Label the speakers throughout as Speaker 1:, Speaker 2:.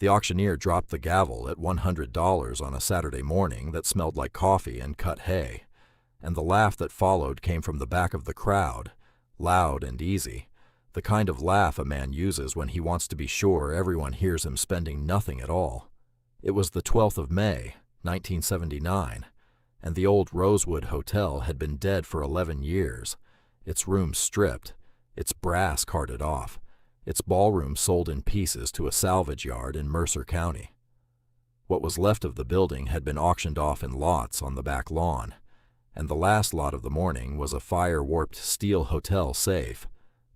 Speaker 1: The auctioneer dropped the gavel at $100 on a Saturday morning that smelled like coffee and cut hay, and the laugh that followed came from the back of the crowd, loud and easy, the kind of laugh a man uses when he wants to be sure everyone hears him spending nothing at all. It was the 12th of May, 1979, and the old Rosewood Hotel had been dead for 11 years, its rooms stripped, its brass carted off, its ballroom sold in pieces to a salvage yard in Mercer County. What was left of the building had been auctioned off in lots on the back lawn, and the last lot of the morning was a fire-warped steel hotel safe,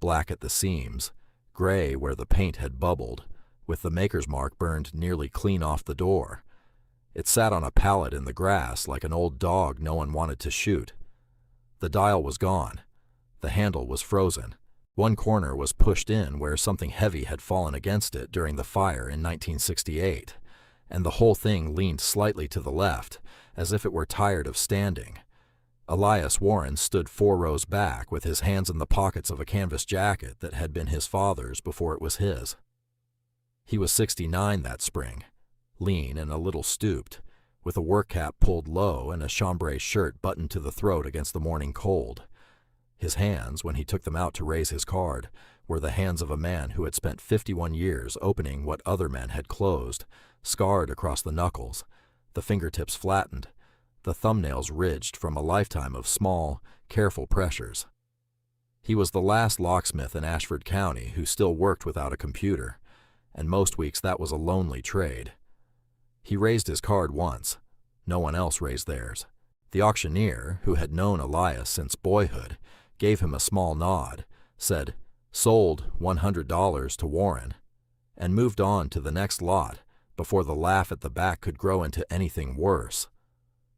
Speaker 1: black at the seams, gray where the paint had bubbled, with the maker's mark burned nearly clean off the door. It sat on a pallet in the grass like an old dog no one wanted to shoot. The dial was gone. The handle was frozen. One corner was pushed in where something heavy had fallen against it during the fire in 1968, and the whole thing leaned slightly to the left, as if it were tired of standing. Elias Warren stood 4 rows back with his hands in the pockets of a canvas jacket that had been his father's before it was his. He was 69 that spring, lean and a little stooped, with a work cap pulled low and a chambray shirt buttoned to the throat against the morning cold. His hands, when he took them out to raise his card, were the hands of a man who had spent 51 years opening what other men had closed, scarred across the knuckles, the fingertips flattened, the thumbnails ridged from a lifetime of small, careful pressures. He was the last locksmith in Ashford County who still worked without a computer, and most weeks that was a lonely trade. He raised his card once. No one else raised theirs. The auctioneer, who had known Elias since boyhood, gave him a small nod, said, "Sold $100 to Warren," and moved on to the next lot before the laugh at the back could grow into anything worse.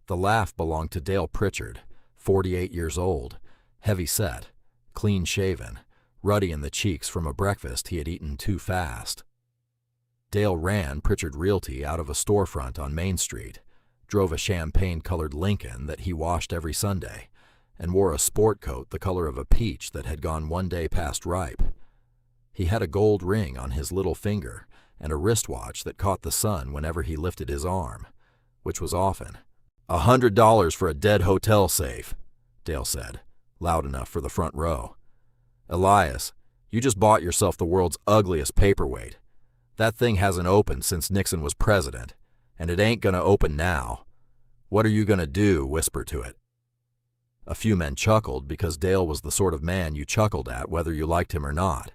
Speaker 1: The laugh belonged to Dale Pritchard, 48 years old, heavy-set, clean-shaven, ruddy in the cheeks from a breakfast he had eaten too fast. Dale ran Pritchard Realty out of a storefront on Main Street, drove a champagne-colored Lincoln that he washed every Sunday, and wore a sport coat the color of a peach that had gone one day past ripe. He had a gold ring on his little finger and a wristwatch that caught the sun whenever he lifted his arm, which was often. $100 for a dead hotel safe," Dale said, loud enough for the front row. "Elias, you just bought yourself the world's ugliest paperweight. That thing hasn't opened since Nixon was president, and it ain't gonna open now. What are you gonna do? Whisper to it." A few men chuckled because Dale was the sort of man you chuckled at whether you liked him or not.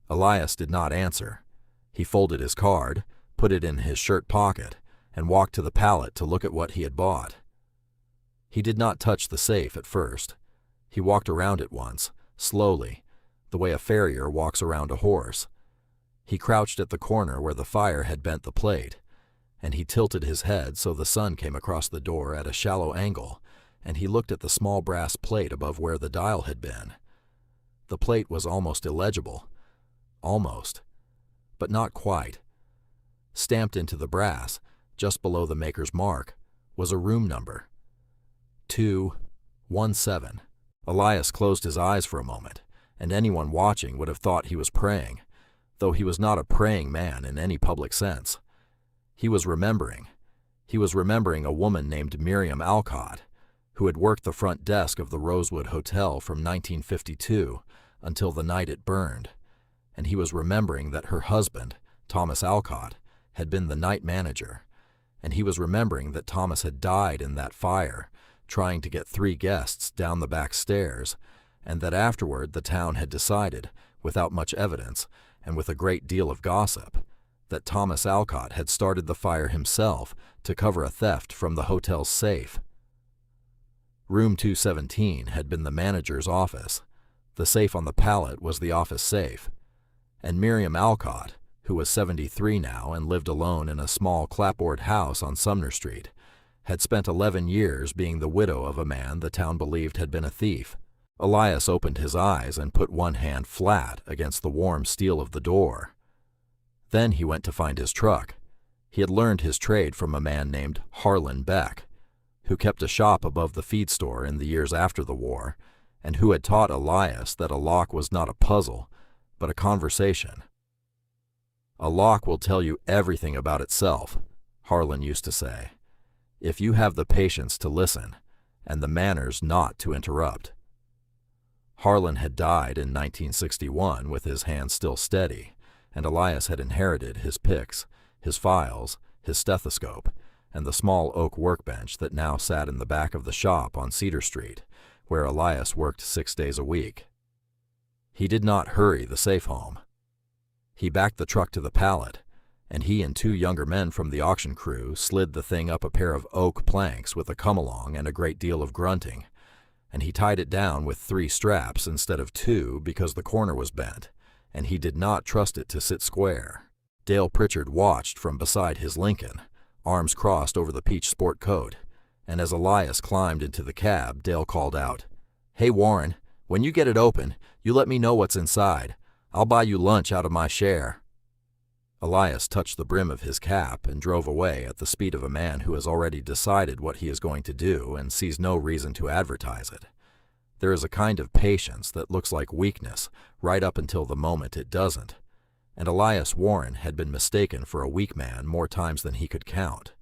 Speaker 1: Elias did not answer. He folded his card, put it in his shirt pocket, and walked to the pallet to look at what he had bought. He did not touch the safe at first. He walked around it once, slowly, the way a farrier walks around a horse. He crouched at the corner where the fire had bent the plate, and he tilted his head so the sun came across the door at a shallow angle, and he looked at the small brass plate above where the dial had been. The plate was almost illegible. Almost. But not quite. Stamped into the brass, just below the maker's mark, was a room number. 217. Elias closed his eyes for a moment, and anyone watching would have thought he was praying, though he was not a praying man in any public sense. He was remembering. He was remembering a woman named Miriam Alcott, who had worked the front desk of the Rosewood Hotel from 1952 until the night it burned, and he was remembering that her husband, Thomas Alcott, had been the night manager, and he was remembering that Thomas had died in that fire, trying to get 3 guests down the back stairs, and that afterward the town had decided, without much evidence and with a great deal of gossip, that Thomas Alcott had started the fire himself to cover a theft from the hotel's safe. Room 217 had been the manager's office. The safe on the pallet was the office safe. And Miriam Alcott, who was 73 now and lived alone in a small clapboard house on Sumner Street, had spent 11 years being the widow of a man the town believed had been a thief. Elias opened his eyes and put one hand flat against the warm steel of the door. Then he went to find his truck. He had learned his trade from a man named Harlan Beck, who kept a shop above the feed store in the years after the war, and who had taught Elias that a lock was not a puzzle, but a conversation. "A lock will tell you everything about itself," Harlan used to say, "if you have the patience to listen and the manners not to interrupt." Harlan had died in 1961 with his hands still steady, and Elias had inherited his picks, his files, his stethoscope, and the small oak workbench that now sat in the back of the shop on Cedar Street, where Elias worked 6 days a week. He did not hurry the safe home. He backed the truck to the pallet, and he and 2 younger men from the auction crew slid the thing up a pair of oak planks with a come-along and a great deal of grunting, and he tied it down with 3 straps instead of 2 because the corner was bent, and he did not trust it to sit square. Dale Pritchard watched from beside his Lincoln, arms crossed over the peach sport coat, and as Elias climbed into the cab, Dale called out, "Hey, Warren, when you get it open, you let me know what's inside. I'll buy you lunch out of my share." Elias touched the brim of his cap and drove away at the speed of a man who has already decided what he is going to do and sees no reason to advertise it. There is a kind of patience that looks like weakness right up until the moment it doesn't, and Elias Warren had been mistaken for a weak man more times than he could count.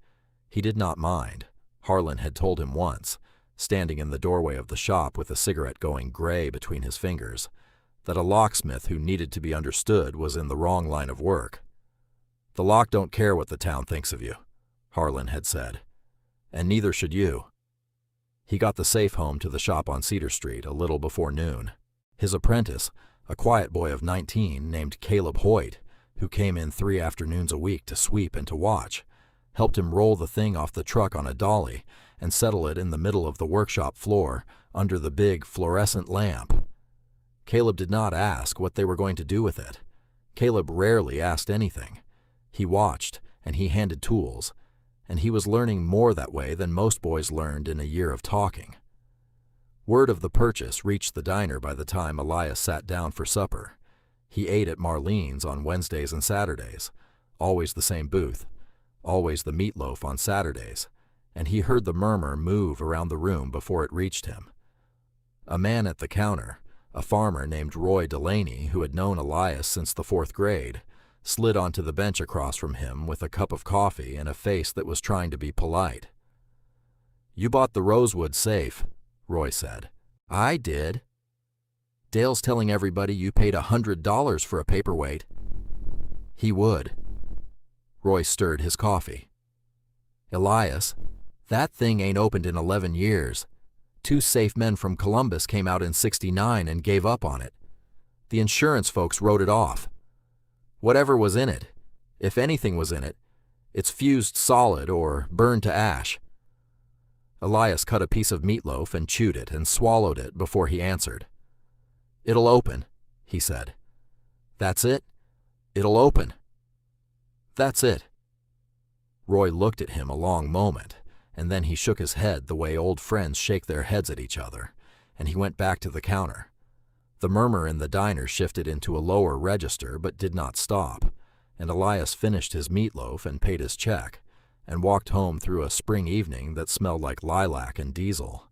Speaker 1: He did not mind. Harlan had told him once, standing in the doorway of the shop with a cigarette going gray between his fingers, that a locksmith who needed to be understood was in the wrong line of work. "The lock don't care what the town thinks of you," Harlan had said, "and neither should you." He got the safe home to the shop on Cedar Street a little before noon. His apprentice, a quiet boy of 19 named Caleb Hoyt, who came in 3 afternoons a week to sweep and to watch, helped him roll the thing off the truck on a dolly and settle it in the middle of the workshop floor under the big fluorescent lamp. Caleb did not ask what they were going to do with it. Caleb rarely asked anything. He watched, and he handed tools, and he was learning more that way than most boys learned in a year of talking. Word of the purchase reached the diner by the time Elias sat down for supper. He ate at Marlene's on Wednesdays and Saturdays, always the same booth, always the meatloaf on Saturdays, and he heard the murmur move around the room before it reached him. A man at the counter, a farmer named Roy Delaney, who had known Elias since the 4th grade, slid onto the bench across from him with a cup of coffee and a face that was trying to be polite. "You bought the rosewood safe," Roy said. "I did." "Dale's telling everybody you paid $100 for a paperweight." "He would." Roy stirred his coffee. "Elias, that thing ain't opened in 11 years. 2 safe men from Columbus came out in '69 and gave up on it. The insurance folks wrote it off. Whatever was in it, if anything was in it, it's fused solid or burned to ash." Elias cut a piece of meatloaf and chewed it and swallowed it before he answered. "It'll open," he said. "That's it? It'll open." "That's it." Roy looked at him a long moment, and then he shook his head the way old friends shake their heads at each other, and he went back to the counter. The murmur in the diner shifted into a lower register but did not stop, and Elias finished his meatloaf and paid his check, and walked home through a spring evening that smelled like lilac and diesel.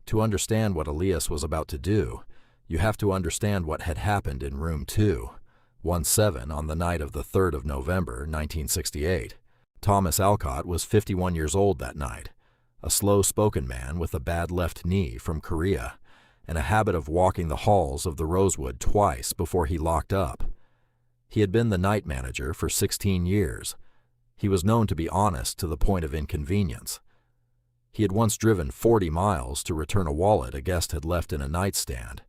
Speaker 1: To understand what Elias was about to do, you have to understand what had happened in room 217 on the night of the 3rd of November, 1968. Thomas Alcott was 51 years old that night, a slow-spoken man with a bad left knee from Korea, and a habit of walking the halls of the Rosewood twice before he locked up. He had been the night manager for 16 years. He was known to be honest to the point of inconvenience. He had once driven 40 miles to return a wallet a guest had left in a nightstand,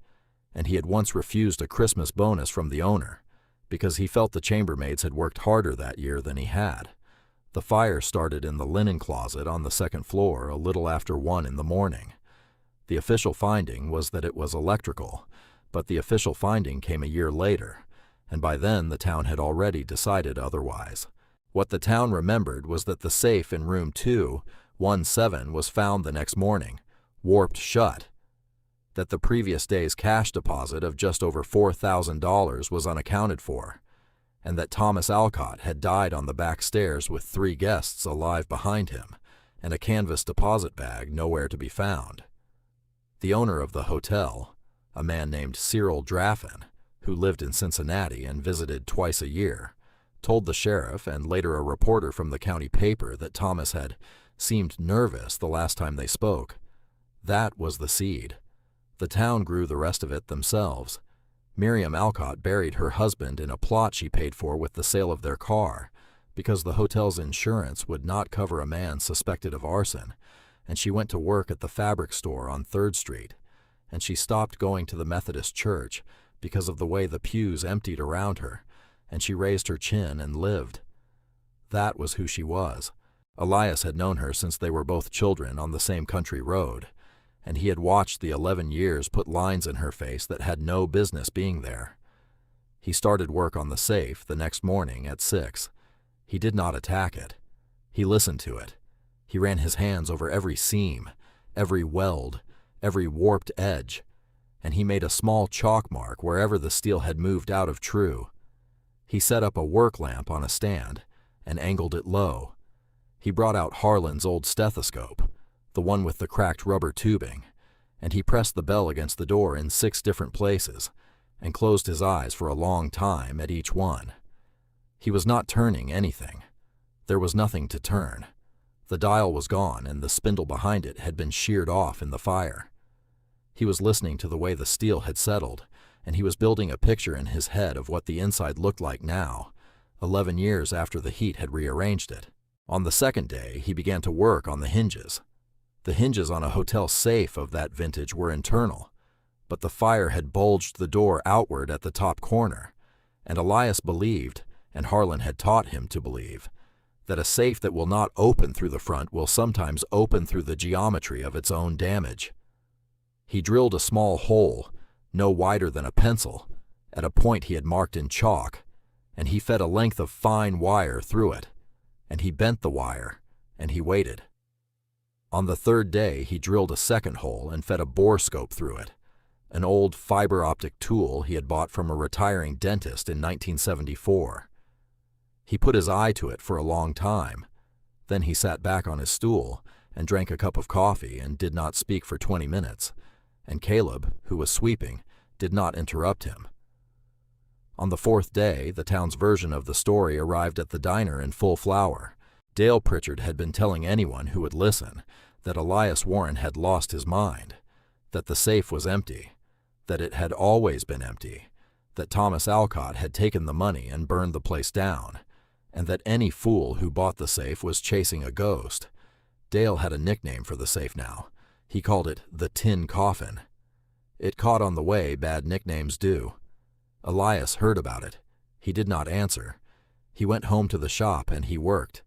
Speaker 1: and he had once refused a Christmas bonus from the owner because he felt the chambermaids had worked harder that year than he had. The fire started in the linen closet on the 2nd floor a little after 1 in the morning. The official finding was that it was electrical, but the official finding came a year later, and by then the town had already decided otherwise. What the town remembered was that the safe in room 217 was found the next morning, warped shut, that the previous day's cash deposit of just over $4,000 was unaccounted for, and that Thomas Alcott had died on the back stairs with 3 guests alive behind him, and a canvas deposit bag nowhere to be found. The owner of the hotel, a man named Cyril Draffin, who lived in Cincinnati and visited twice a year, told the sheriff and later a reporter from the county paper that Thomas had seemed nervous the last time they spoke. That was the seed. The town grew the rest of it themselves. Miriam Alcott buried her husband in a plot she paid for with the sale of their car, because the hotel's insurance would not cover a man suspected of arson, and she went to work at the fabric store on 3rd Street, and she stopped going to the Methodist church because of the way the pews emptied around her, and she raised her chin and lived. That was who she was. Elias had known her since they were both children on the same country road, and he had watched the 11 years put lines in her face that had no business being there. He started work on the safe the next morning at 6. He did not attack it. He listened to it. He ran his hands over every seam, every weld, every warped edge, and he made a small chalk mark wherever the steel had moved out of true. He set up a work lamp on a stand and angled it low. He brought out Harlan's old stethoscope, the one with the cracked rubber tubing, and he pressed the bell against the door in 6 different places and closed his eyes for a long time at each one. He was not turning anything. There was nothing to turn. The dial was gone and the spindle behind it had been sheared off in the fire. He was listening to the way the steel had settled, and he was building a picture in his head of what the inside looked like now, 11 years after the heat had rearranged it. On the second day, he began to work on the hinges. The hinges on a hotel safe of that vintage were internal, but the fire had bulged the door outward at the top corner, and Elias believed, and Harlan had taught him to believe, that a safe that will not open through the front will sometimes open through the geometry of its own damage. He drilled a small hole, no wider than a pencil, at a point he had marked in chalk, and he fed a length of fine wire through it, and he bent the wire, and he waited. On the 3rd day, he drilled a second hole and fed a borescope through it, an old fiber optic tool he had bought from a retiring dentist in 1974. He put his eye to it for a long time. Then he sat back on his stool and drank a cup of coffee and did not speak for 20 minutes, and Caleb, who was sweeping, did not interrupt him. On the 4th day, the town's version of the story arrived at the diner in full flour. Dale Pritchard had been telling anyone who would listen that Elias Warren had lost his mind, that the safe was empty, that it had always been empty, that Thomas Alcott had taken the money and burned the place down, and that any fool who bought the safe was chasing a ghost. Dale had a nickname for the safe now. He called it the Tin Coffin. It caught on the way bad nicknames do. Elias heard about it. He did not answer. He went home to the shop and he worked.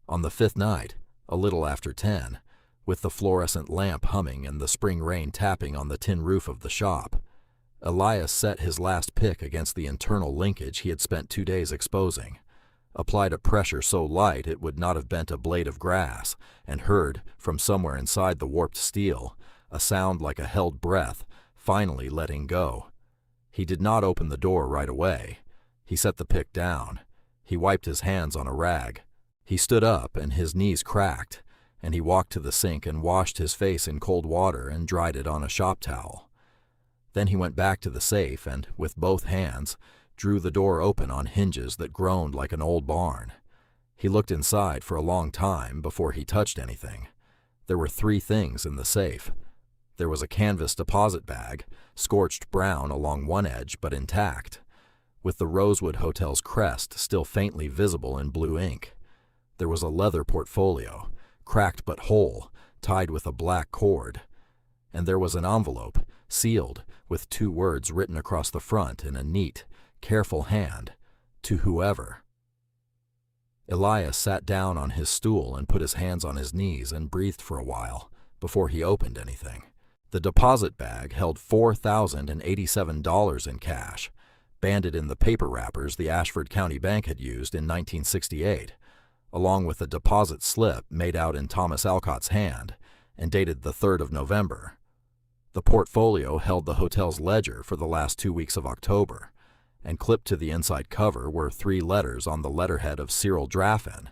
Speaker 1: On the 5th night, a little after 10, with the fluorescent lamp humming and the spring rain tapping on the tin roof of the shop, Elias set his last pick against the internal linkage he had spent 2 days exposing, applied a pressure so light it would not have bent a blade of grass, and heard, from somewhere inside the warped steel, a sound like a held breath, finally letting go. He did not open the door right away. He set the pick down. He wiped his hands on a rag. He stood up and his knees cracked, and he walked to the sink and washed his face in cold water and dried it on a shop towel. Then he went back to the safe and, with both hands, drew the door open on hinges that groaned like an old barn. He looked inside for a long time before he touched anything. There were 3 things in the safe. There was a canvas deposit bag, scorched brown along one edge but intact, with the Rosewood Hotel's crest still faintly visible in blue ink. There was a leather portfolio, cracked but whole, tied with a black cord. And there was an envelope, sealed, with 2 words written across the front in a neat, careful hand, to whoever. Elias sat down on his stool and put his hands on his knees and breathed for a while before he opened anything. The deposit bag held $4,087 in cash, banded in the paper wrappers the Ashford County Bank had used in 1968, along with a deposit slip made out in Thomas Alcott's hand and dated the 3rd of November. The portfolio held the hotel's ledger for the last 2 weeks of October, and clipped to the inside cover were 3 letters on the letterhead of Cyril Draffin,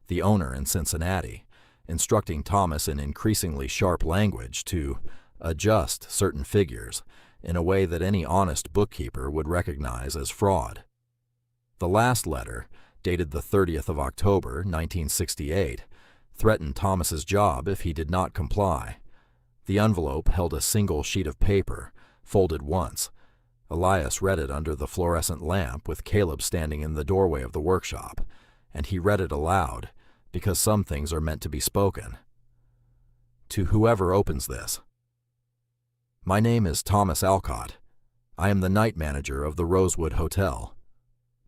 Speaker 1: the owner in Cincinnati, instructing Thomas in increasingly sharp language to adjust certain figures in a way that any honest bookkeeper would recognize as fraud. The last letter, dated the 30th of October, 1968, threatened Thomas's job if he did not comply. The envelope held a single sheet of paper, folded once. Elias read it under the fluorescent lamp with Caleb standing in the doorway of the workshop, and he read it aloud, because some things are meant to be spoken. To whoever opens this. My name is Thomas Alcott. I am the night manager of the Rosewood Hotel.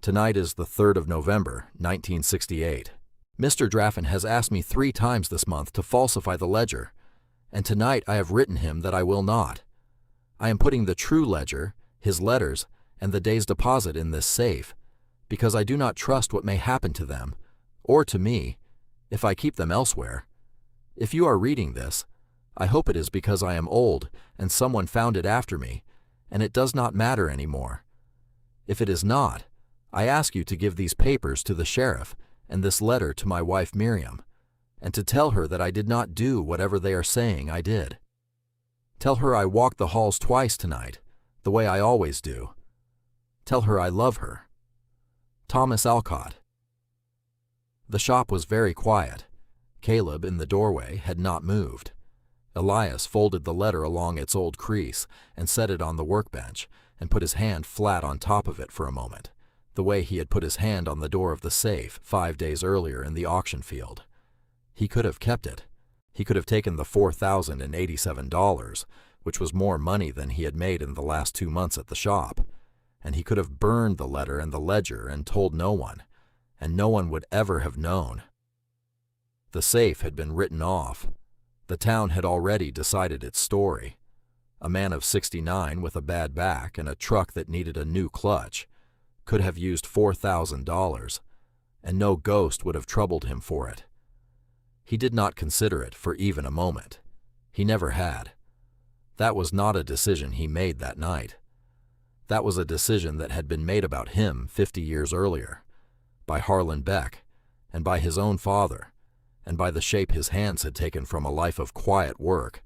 Speaker 1: Tonight is the 3rd of November, 1968. Mr. Draffin has asked me 3 times this month to falsify the ledger, and tonight I have written him that I will not. I am putting the true ledger, his letters, and the day's deposit in this safe, because I do not trust what may happen to them, or to me, if I keep them elsewhere. If you are reading this, I hope it is because I am old and someone found it after me, and it does not matter anymore. If it is not, I ask you to give these papers to the sheriff and this letter to my wife Miriam, and to tell her that I did not do whatever they are saying I did. Tell her I walked the halls twice tonight, the way I always do. Tell her I love her. Thomas Alcott. The shop was very quiet. Caleb, in the doorway, had not moved. Elias folded the letter along its old crease and set it on the workbench and put his hand flat on top of it for a moment, the way he had put his hand on the door of the safe 5 days earlier in the auction field. He could have kept it. He could have taken the $4,087, which was more money than he had made in the last 2 months at the shop, and he could have burned the letter and the ledger and told no one, and no one would ever have known. The safe had been written off. The town had already decided its story. A man of 69 with a bad back and a truck that needed a new clutch could have used $4,000, and no ghost would have troubled him for it. He did not consider it for even a moment. He never had. That was not a decision he made that night. That was a decision that had been made about him 50 years earlier, by Harlan Beck, and by his own father, and by the shape his hands had taken from a life of quiet work,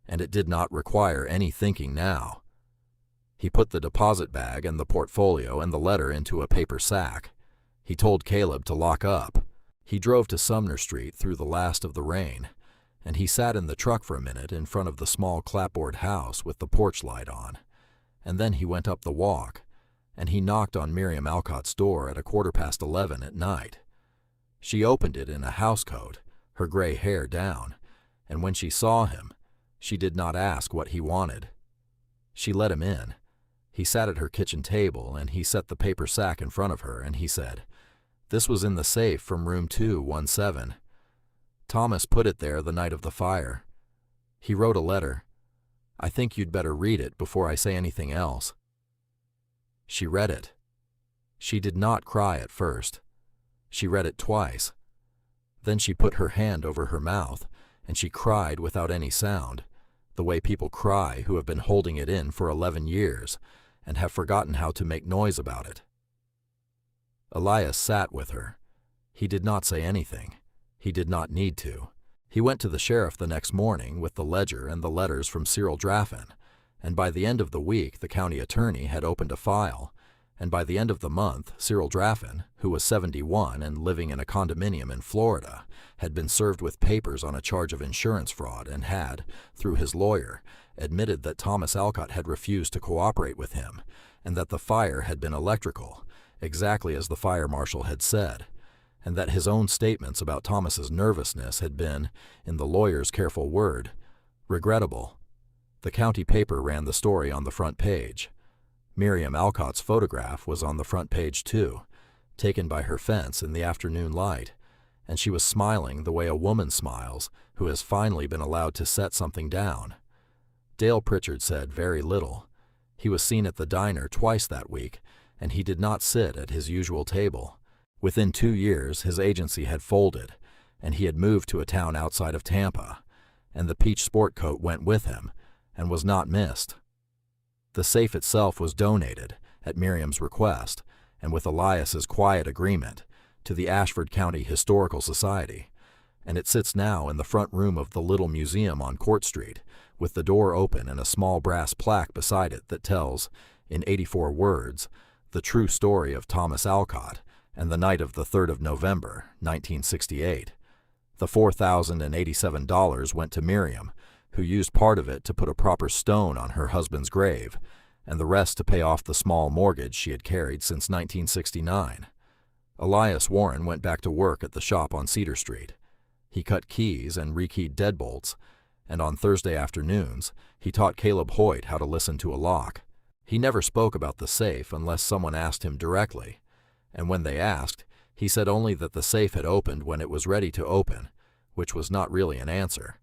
Speaker 1: and it did not require any thinking now. He put the deposit bag and the portfolio and the letter into a paper sack. He told Caleb to lock up. He drove to Sumner Street through the last of the rain, and he sat in the truck for a minute in front of the small clapboard house with the porch light on, and then he went up the walk, and he knocked on Miriam Alcott's door at 11:15 at night. She opened it in a housecoat, her gray hair down, and when she saw him, she did not ask what he wanted. She let him in. He sat at her kitchen table, and he set the paper sack in front of her, and he said, "This was in the safe from room 217. Thomas put it there the night of the fire. He wrote a letter. I think you'd better read it before I say anything else." She read it. She did not cry at first. She read it twice. Then she put her hand over her mouth, and she cried without any sound, the way people cry who have been holding it in for 11 years and have forgotten how to make noise about it. Elias sat with her. He did not say anything. He did not need to. He went to the sheriff the next morning with the ledger and the letters from Cyril Draffin, and by the end of the week the county attorney had opened a file, and by the end of the month Cyril Draffin, who was 71 and living in a condominium in Florida, had been served with papers on a charge of insurance fraud and had, through his lawyer, admitted that Thomas Alcott had refused to cooperate with him, and that the fire had been electrical, exactly as the fire marshal had said, and that his own statements about Thomas's nervousness had been, in the lawyer's careful word, regrettable. The county paper ran the story on the front page. Miriam Alcott's photograph was on the front page too, taken by her fence in the afternoon light, and she was smiling the way a woman smiles who has finally been allowed to set something down. Dale Pritchard said very little. He was seen at the diner twice that week, and he did not sit at his usual table. Within 2 years, his agency had folded, and he had moved to a town outside of Tampa, and the peach sport coat went with him and was not missed. The safe itself was donated, at Miriam's request, and with Elias's quiet agreement, to the Ashford County Historical Society, and it sits now in the front room of the little museum on Court Street, with the door open and a small brass plaque beside it that tells, in 84 words, the true story of Thomas Alcott and the night of the 3rd of November, 1968. The $4,087 went to Miriam, who used part of it to put a proper stone on her husband's grave, and the rest to pay off the small mortgage she had carried since 1969. Elias Warren went back to work at the shop on Cedar Street. He cut keys and rekeyed deadbolts, and on Thursday afternoons, he taught Caleb Hoyt how to listen to a lock. He never spoke about the safe unless someone asked him directly, and when they asked, he said only that the safe had opened when it was ready to open, which was not really an answer,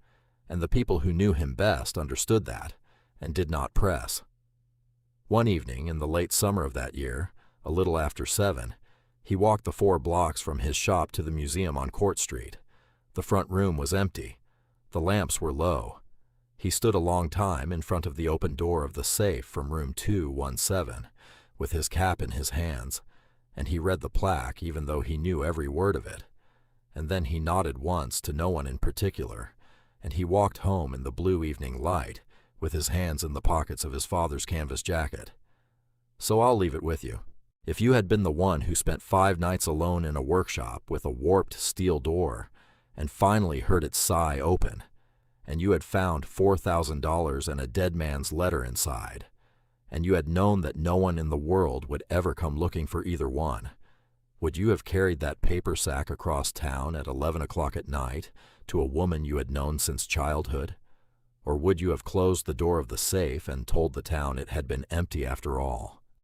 Speaker 1: and the people who knew him best understood that, and did not press. One evening in the late summer of that year, a little after 7, he walked the 4 blocks from his shop to the museum on Court Street. The front room was empty. The lamps were low. He stood a long time in front of the open door of the safe from room 217, with his cap in his hands, and he read the plaque even though he knew every word of it. And then he nodded once to no one in particular, and he walked home in the blue evening light, with his hands in the pockets of his father's canvas jacket. So I'll leave it with you. If you had been the one who spent 5 nights alone in a workshop with a warped steel door, and finally heard it sigh open, and you had found $4,000 and a dead man's letter inside, and you had known that no one in the world would ever come looking for either one, would you have carried that paper sack across town at 11 o'clock at night to a woman you had known since childhood? Or would you have closed the door of the safe and told the town it had been empty after all?